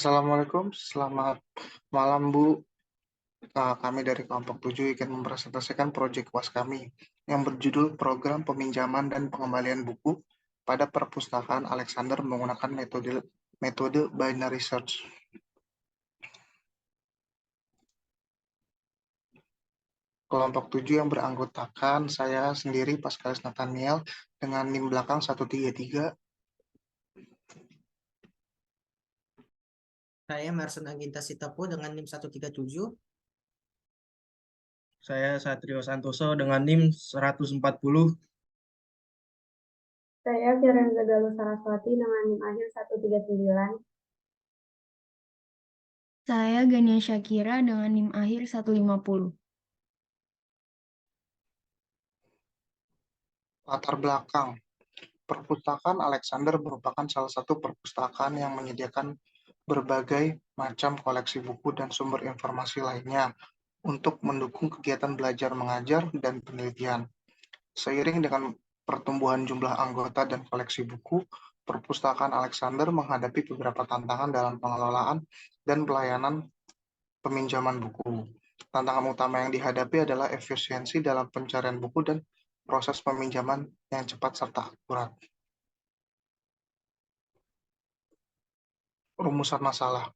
Assalamualaikum, selamat malam Bu. Kami dari kelompok 7 ingin mempresentasikan proyek UAS kami yang berjudul Program Peminjaman dan Pengembalian Buku pada Perpustakaan Alexander menggunakan metode binary search. Kelompok 7 yang beranggotakan saya sendiri, Pascalis Nathaniel, dengan NIM belakang 133. Saya Merson Aginta Sitapu dengan NIM 137. Saya Satrio Santoso dengan NIM 140. Saya Firenze Galuh Saraswati dengan NIM akhir 139. Saya Gania Syakira dengan NIM akhir 150. Latar belakang. Perpustakaan Alexander merupakan salah satu perpustakaan yang menyediakan berbagai macam koleksi buku dan sumber informasi lainnya untuk mendukung kegiatan belajar mengajar dan penelitian. Seiring dengan pertumbuhan jumlah anggota dan koleksi buku, Perpustakaan Alexander menghadapi beberapa tantangan dalam pengelolaan dan pelayanan peminjaman buku. Tantangan utama yang dihadapi adalah efisiensi dalam pencarian buku dan proses peminjaman yang cepat serta akurat. Rumusan masalah.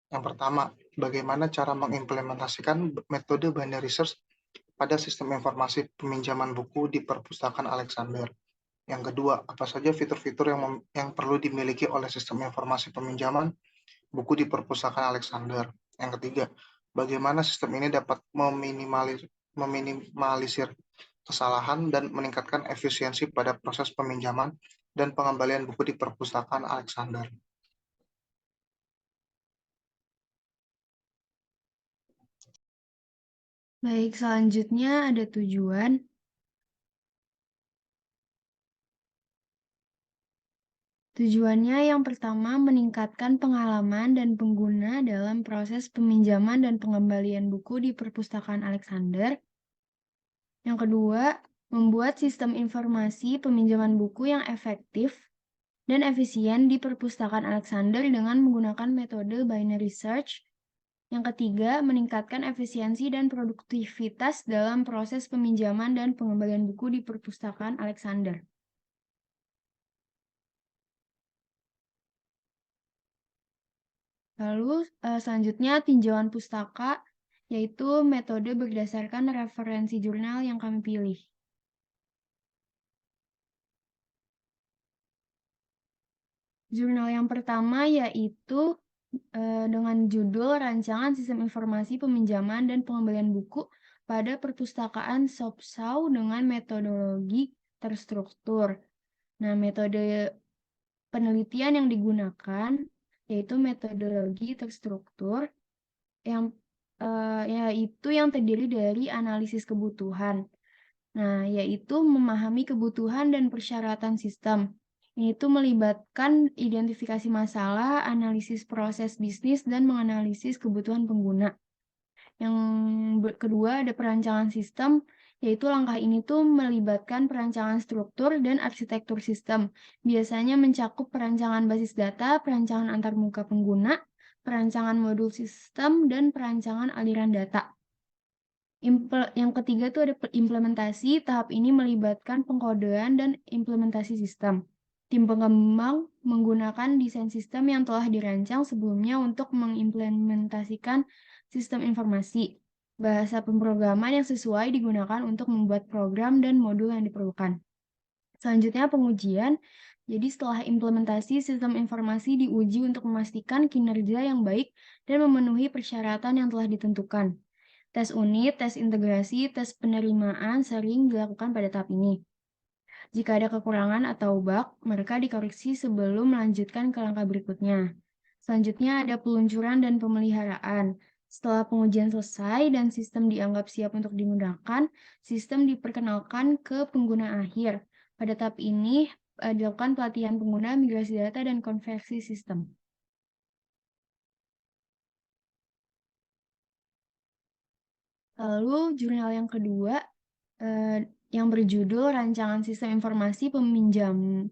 Yang pertama, bagaimana cara mengimplementasikan metode binary search pada sistem informasi peminjaman buku di Perpustakaan Alexander. Yang kedua, apa saja fitur-fitur yang perlu dimiliki oleh sistem informasi peminjaman buku di Perpustakaan Alexander. Yang ketiga, bagaimana sistem ini dapat meminimalisir kesalahan dan meningkatkan efisiensi pada proses peminjaman dan pengembalian buku di Perpustakaan Alexander. Baik, selanjutnya ada tujuan. Tujuannya yang pertama meningkatkan pengalaman dan pengguna dalam proses peminjaman dan pengembalian buku di Perpustakaan Alexander. Yang kedua, membuat sistem informasi peminjaman buku yang efektif dan efisien di Perpustakaan Alexander dengan menggunakan metode binary search. Yang ketiga, meningkatkan efisiensi dan produktivitas dalam proses peminjaman dan pengembalian buku di Perpustakaan Alexander. Lalu selanjutnya tinjauan pustaka, yaitu metode berdasarkan referensi jurnal yang kami pilih. Jurnal yang pertama yaitu dengan judul Rancangan Sistem Informasi Peminjaman dan Pengembalian Buku pada Perpustakaan Sopsau dengan metodologi terstruktur. Nah, metode penelitian yang digunakan yaitu metodologi terstruktur yaitu yang terdiri dari analisis kebutuhan. Nah, yaitu memahami kebutuhan dan persyaratan sistem. Itu melibatkan identifikasi masalah, analisis proses bisnis, dan menganalisis kebutuhan pengguna. Yang kedua ada perancangan sistem, yaitu langkah ini tuh melibatkan perancangan struktur dan arsitektur sistem. Biasanya mencakup perancangan basis data, perancangan antarmuka pengguna, perancangan modul sistem, dan perancangan aliran data. Yang ketiga tuh ada implementasi. Tahap ini melibatkan pengkodean dan implementasi sistem. Tim pengembang menggunakan desain sistem yang telah dirancang sebelumnya untuk mengimplementasikan sistem informasi. Bahasa pemrograman yang sesuai digunakan untuk membuat program dan modul yang diperlukan. Selanjutnya pengujian. Jadi setelah implementasi, sistem informasi diuji untuk memastikan kinerja yang baik dan memenuhi persyaratan yang telah ditentukan. Tes unit, tes integrasi, tes penerimaan sering dilakukan pada tahap ini. Jika ada kekurangan atau bug, mereka dikoreksi sebelum melanjutkan ke langkah berikutnya. Selanjutnya ada peluncuran dan pemeliharaan. Setelah pengujian selesai dan sistem dianggap siap untuk digunakan, sistem diperkenalkan ke pengguna akhir. Pada tahap ini dilakukan pelatihan pengguna, migrasi data, dan konversi sistem. Lalu jurnal yang kedua yang berjudul Rancangan Sistem Informasi Peminjam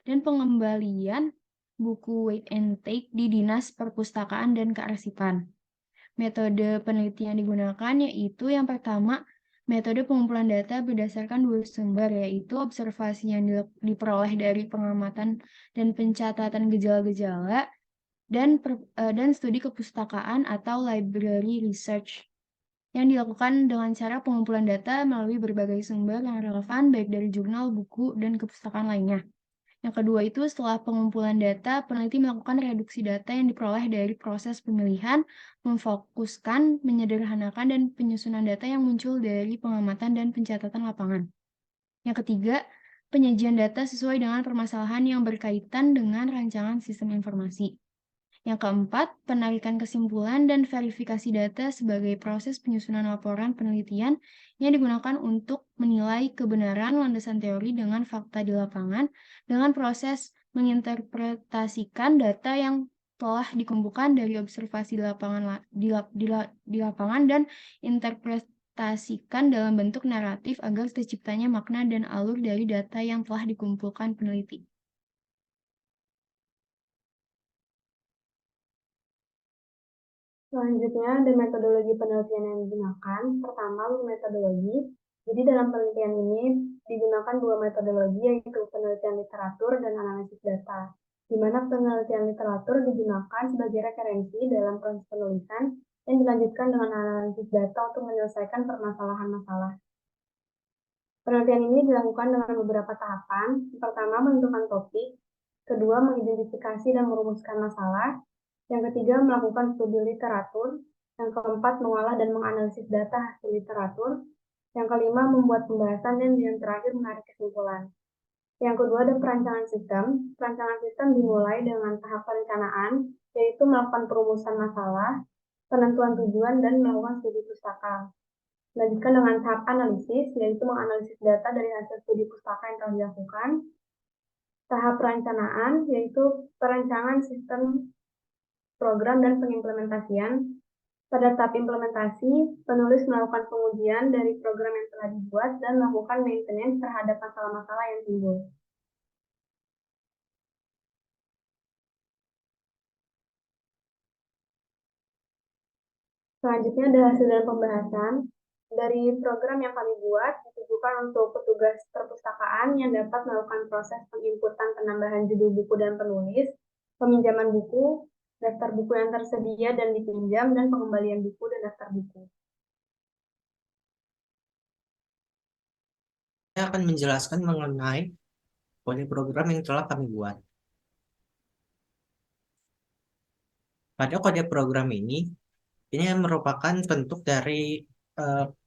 dan Pengembalian Buku Wait and Take di Dinas Perpustakaan dan Kearsipan. Metode penelitian digunakan yaitu yang pertama, metode pengumpulan data berdasarkan dua sumber, yaitu observasi yang diperoleh dari pengamatan dan pencatatan gejala-gejala, dan studi kepustakaan atau library research, yang dilakukan dengan cara pengumpulan data melalui berbagai sumber yang relevan, baik dari jurnal, buku, dan kepustakaan lainnya. Yang kedua itu, setelah pengumpulan data, peneliti melakukan reduksi data yang diperoleh dari proses pemilihan, memfokuskan, menyederhanakan, dan penyusunan data yang muncul dari pengamatan dan pencatatan lapangan. Yang ketiga, penyajian data sesuai dengan permasalahan yang berkaitan dengan rancangan sistem informasi. Yang keempat, penarikan kesimpulan dan verifikasi data sebagai proses penyusunan laporan penelitian yang digunakan untuk menilai kebenaran landasan teori dengan fakta di lapangan dengan proses menginterpretasikan data yang telah dikumpulkan dari observasi di lapangan dan interpretasikan dalam bentuk naratif agar terciptanya makna dan alur dari data yang telah dikumpulkan peneliti. Selanjutnya ada metodologi penelitian yang digunakan. Pertama, metodologi. Jadi dalam penelitian ini digunakan dua metodologi, yaitu penelitian literatur dan analisis data, di mana penelitian literatur digunakan sebagai referensi dalam proses penulisan dan dilanjutkan dengan analisis data untuk menyelesaikan permasalahan masalah. Penelitian ini dilakukan dengan beberapa tahapan. Pertama, menentukan topik. Kedua, mengidentifikasi dan merumuskan masalah. Yang ketiga, melakukan studi literatur. Yang keempat, mengolah dan menganalisis data hasil literatur. Yang kelima, membuat pembahasan, dan yang terakhir, menarik kesimpulan. Yang kedua, ada perancangan sistem. Perancangan sistem dimulai dengan tahap perencanaan, yaitu melakukan perumusan masalah, penentuan tujuan, dan melakukan studi pustaka. Dilanjutkan dengan tahap analisis, yaitu menganalisis data dari hasil studi pustaka yang telah dilakukan. Tahap perencanaan, yaitu perancangan sistem program dan pengimplementasian. Pada tahap implementasi, penulis melakukan pengujian dari program yang telah dibuat dan melakukan maintenance terhadap masalah-masalah yang timbul. Selanjutnya ada hasil dan pembahasan. Dari program yang kami buat, ditujukan untuk petugas perpustakaan yang dapat melakukan proses penginputan penambahan judul buku dan penulis, peminjaman buku, daftar buku yang tersedia dan dipinjam, dan pengembalian buku dan daftar buku. Saya akan menjelaskan mengenai kode program yang telah kami buat. Pada kode program ini merupakan bentuk dari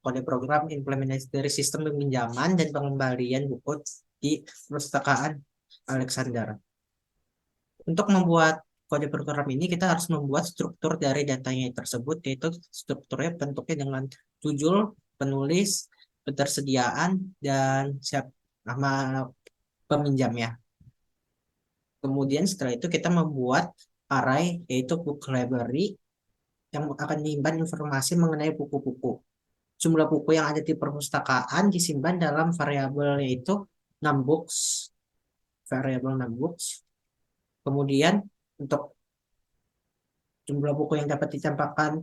kode program implementasi dari sistem peminjaman dan pengembalian buku di perpustakaan Alexander. Untuk membuat kode program ini, kita harus membuat struktur dari datanya tersebut, yaitu strukturnya bentuknya dengan judul, penulis, ketersediaan, dan nama peminjamnya. Kemudian setelah itu kita membuat array, yaitu book library, yang akan menyimpan informasi mengenai buku-buku. Jumlah buku yang ada di perpustakaan disimpan dalam variabel, yaitu numbooks, variabel numbooks. Kemudian untuk jumlah buku yang dapat ditambahkan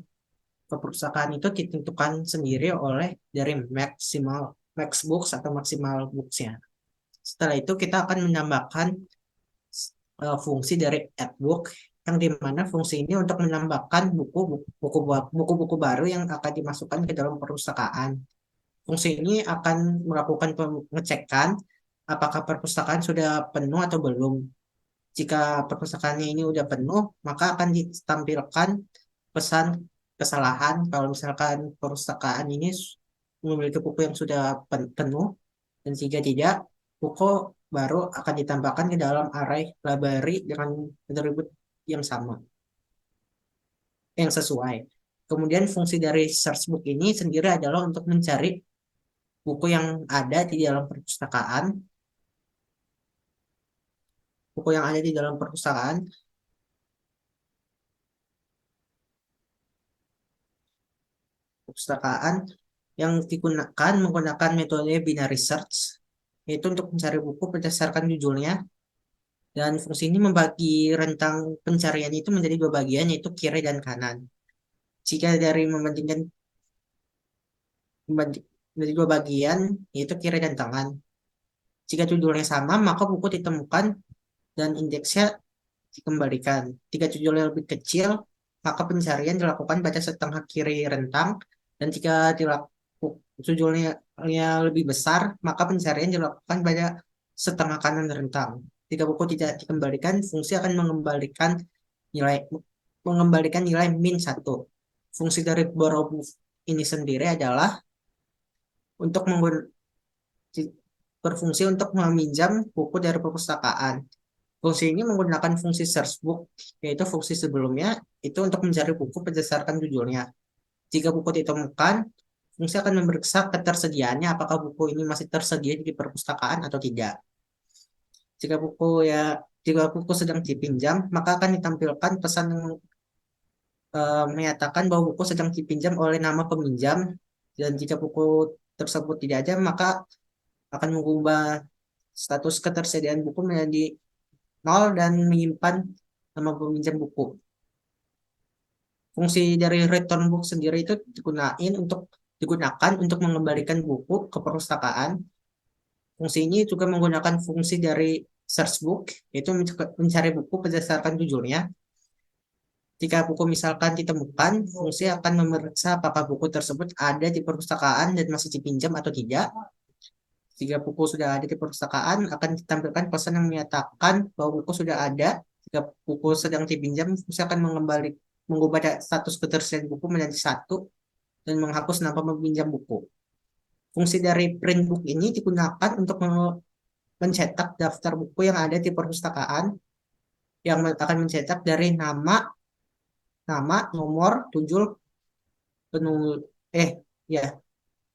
ke perpustakaan itu ditentukan sendiri oleh dari max books atau maksimal books-nya. Setelah itu kita akan menambahkan fungsi dari add book, yang dimana fungsi ini untuk menambahkan buku-buku baru yang akan dimasukkan ke dalam perpustakaan. Fungsi ini akan melakukan pengecekan apakah perpustakaan sudah penuh atau belum. Jika perpustakaannya ini udah penuh, maka akan ditampilkan pesan kesalahan kalau misalkan perpustakaan ini memiliki buku yang sudah penuh, dan jika tidak, buku baru akan ditambahkan ke dalam array library dengan atribut yang sama, yang sesuai. Kemudian fungsi dari search book ini sendiri adalah untuk mencari buku yang ada di dalam perpustakaan. Buku yang ada di dalam perpustakaan yang digunakan menggunakan metode binary search, yaitu untuk mencari buku berdasarkan judulnya. Dan fungsi ini membagi rentang pencarian itu menjadi dua bagian, yaitu kiri dan kanan. Jika dari membanding menjadi dua bagian, yaitu kiri dan kanan. Jika judulnya sama, maka buku ditemukan dan indeksnya dikembalikan. Jika judulnya lebih kecil, maka pencarian dilakukan pada setengah kiri rentang, dan jika judulnya lebih besar, maka pencarian dilakukan pada setengah kanan rentang. Jika buku tidak dikembalikan, fungsi akan mengembalikan nilai min 1. Fungsi dari borrow book ini sendiri adalah untuk berfungsi untuk meminjam buku dari perpustakaan. Fungsi ini menggunakan fungsi search book, yaitu fungsi sebelumnya itu untuk mencari buku berdasarkan judulnya. Jika buku ditemukan, fungsi akan memeriksa ketersediaannya apakah buku ini masih tersedia di perpustakaan atau tidak. Jika buku sedang dipinjam, maka akan ditampilkan pesan yang menyatakan bahwa buku sedang dipinjam oleh nama peminjam, dan jika buku tersebut tidak ada, maka akan mengubah status ketersediaan buku menjadi 0 dan menyimpan nama peminjam buku. Fungsi dari return book sendiri itu digunakan untuk mengembalikan buku ke perpustakaan. Fungsi ini juga menggunakan fungsi dari search book, yaitu mencari buku berdasarkan judulnya. Jika buku misalkan ditemukan, fungsi akan memeriksa apakah buku tersebut ada di perpustakaan dan masih dipinjam atau tidak. Jika buku sudah ada di perpustakaan, akan ditampilkan pesan yang menyatakan bahwa buku sudah ada. Jika buku sedang dipinjam, fungsi akan mengubah status ketersediaan buku menjadi 1 dan menghapus nama peminjam buku. Fungsi dari print book ini digunakan untuk mencetak daftar buku yang ada di perpustakaan, yang akan mencetak dari nama, nomor,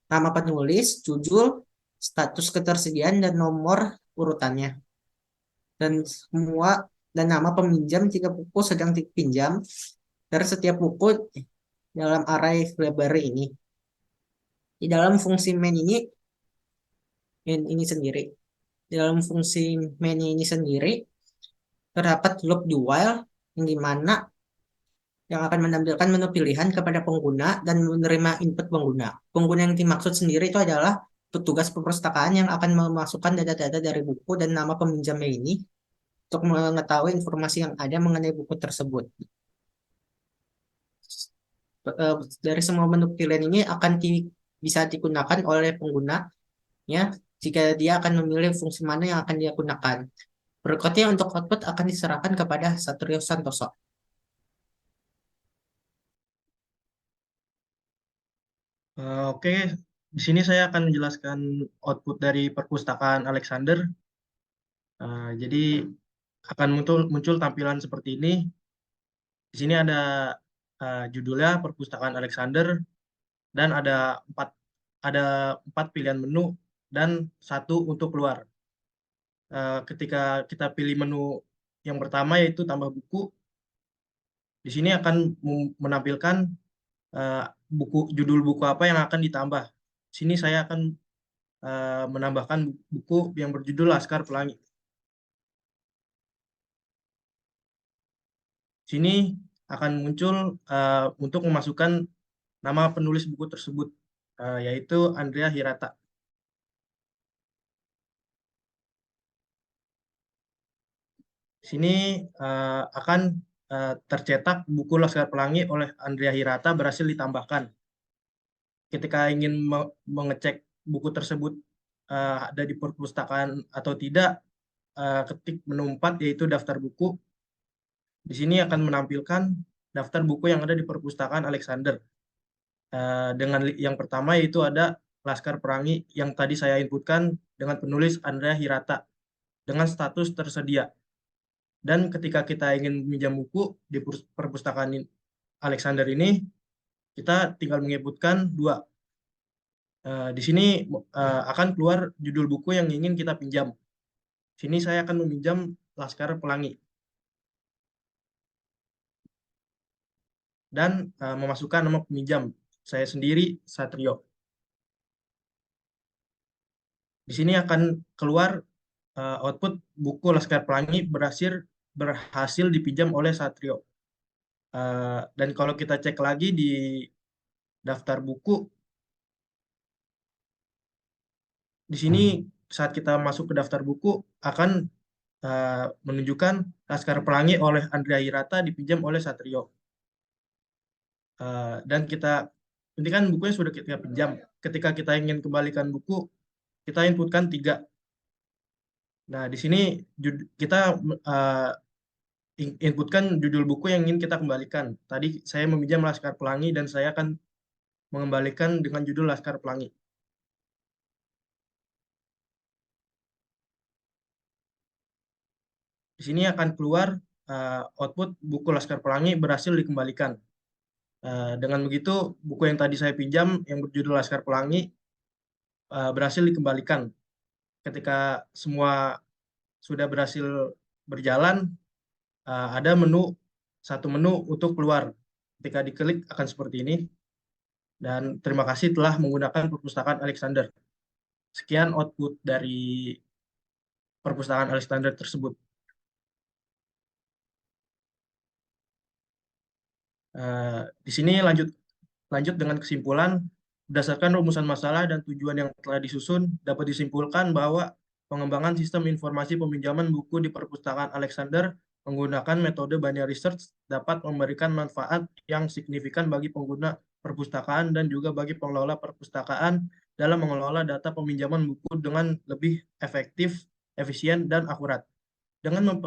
nama penulis, judul, status ketersediaan, dan nomor urutannya. Dan nama peminjam jika buku sedang dipinjam dari setiap buku dalam array library ini. Di dalam fungsi main ini sendiri terdapat loop do while yang akan menampilkan menu pilihan kepada pengguna dan menerima input pengguna. Pengguna yang dimaksud sendiri itu adalah petugas perpustakaan yang akan memasukkan data-data dari buku dan nama peminjamnya ini untuk mengetahui informasi yang ada mengenai buku tersebut. Dari semua menu pilihan ini akan bisa digunakan oleh pengguna jika dia akan memilih fungsi mana yang akan dia gunakan. Berikutnya untuk output akan diserahkan kepada Satrio Santoso. Oke, di sini saya akan menjelaskan output dari perpustakaan Alexander. Jadi akan muncul tampilan seperti ini. Di sini ada judulnya Perpustakaan Alexander dan ada empat pilihan menu dan 1 untuk keluar. Ketika kita pilih menu yang pertama yaitu tambah buku, di sini akan menampilkan judul buku apa yang akan ditambah. Di sini saya akan menambahkan buku yang berjudul Laskar Pelangi. Sini akan muncul untuk memasukkan nama penulis buku tersebut, yaitu Andrea Hirata. Sini akan tercetak buku Laskar Pelangi oleh Andrea Hirata berhasil ditambahkan. Ketika ingin mengecek buku tersebut ada di perpustakaan atau tidak, ketik menu 4 yaitu daftar buku. Di sini akan menampilkan daftar buku yang ada di perpustakaan Alexander. Dengan yang pertama yaitu ada Laskar Pelangi yang tadi saya inputkan dengan penulis Andrea Hirata dengan status tersedia. Dan ketika kita ingin meminjam buku di perpustakaan Alexander ini, kita tinggal menginputkan 2. Di sini akan keluar judul buku yang ingin kita pinjam. Sini saya akan meminjam Laskar Pelangi. Dan memasukkan nama peminjam, saya sendiri, Satrio. Di sini akan keluar output buku Laskar Pelangi berhasil dipinjam oleh Satrio. Dan kalau kita cek lagi di daftar buku, di sini saat kita masuk ke daftar buku akan menunjukkan Laskar Pelangi oleh Andrea Hirata dipinjam oleh Satrio. Dan ini kan bukunya sudah kita pinjam. Ketika kita ingin kembalikan buku, kita inputkan 3. Nah, di sini kita inputkan judul buku yang ingin kita kembalikan. Tadi saya meminjam Laskar Pelangi dan saya akan mengembalikan dengan judul Laskar Pelangi. Di sini akan keluar output buku Laskar Pelangi berhasil dikembalikan. Dengan begitu, buku yang tadi saya pinjam yang berjudul Laskar Pelangi berhasil dikembalikan. Ketika semua sudah berhasil berjalan, ada satu menu untuk keluar. Ketika diklik akan seperti ini. Dan terima kasih telah menggunakan perpustakaan Alexander. Sekian output dari perpustakaan Alexander tersebut. Di sini lanjut dengan kesimpulan. Berdasarkan rumusan masalah dan tujuan yang telah disusun, dapat disimpulkan bahwa pengembangan sistem informasi peminjaman buku di perpustakaan Alexander menggunakan metode binary search dapat memberikan manfaat yang signifikan bagi pengguna perpustakaan dan juga bagi pengelola perpustakaan dalam mengelola data peminjaman buku dengan lebih efektif, efisien, dan akurat. Dengan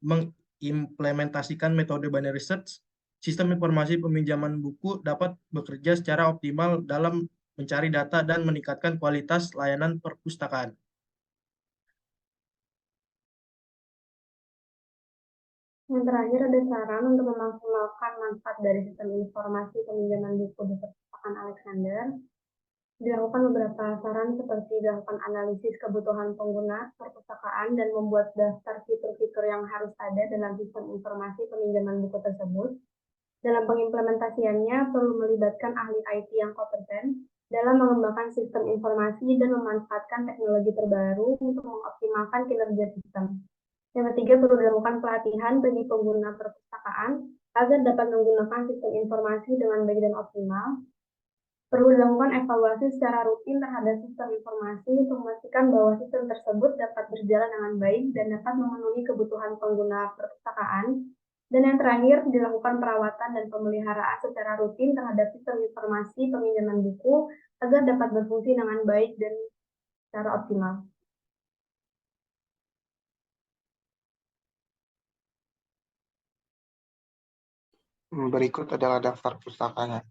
mengimplementasikan metode binary search, sistem informasi peminjaman buku dapat bekerja secara optimal dalam mencari data dan meningkatkan kualitas layanan perpustakaan. Yang terakhir ada saran untuk memaksimalkan manfaat dari sistem informasi peminjaman buku di perpustakaan Alexander. Dilakukan beberapa saran seperti dilakukan analisis kebutuhan pengguna perpustakaan dan membuat daftar fitur-fitur yang harus ada dalam sistem informasi peminjaman buku tersebut. Dalam pengimplementasiannya perlu melibatkan ahli IT yang kompeten dalam mengembangkan sistem informasi dan memanfaatkan teknologi terbaru untuk mengoptimalkan kinerja sistem. Yang ketiga, perlu dilakukan pelatihan bagi pengguna perpustakaan agar dapat menggunakan sistem informasi dengan baik dan optimal. Perlu dilakukan evaluasi secara rutin terhadap sistem informasi untuk memastikan bahwa sistem tersebut dapat berjalan dengan baik dan dapat memenuhi kebutuhan pengguna perpustakaan. Dan yang terakhir, dilakukan perawatan dan pemeliharaan secara rutin terhadap sistem informasi peminjaman buku agar dapat berfungsi dengan baik dan secara optimal. Berikut adalah daftar pustakanya.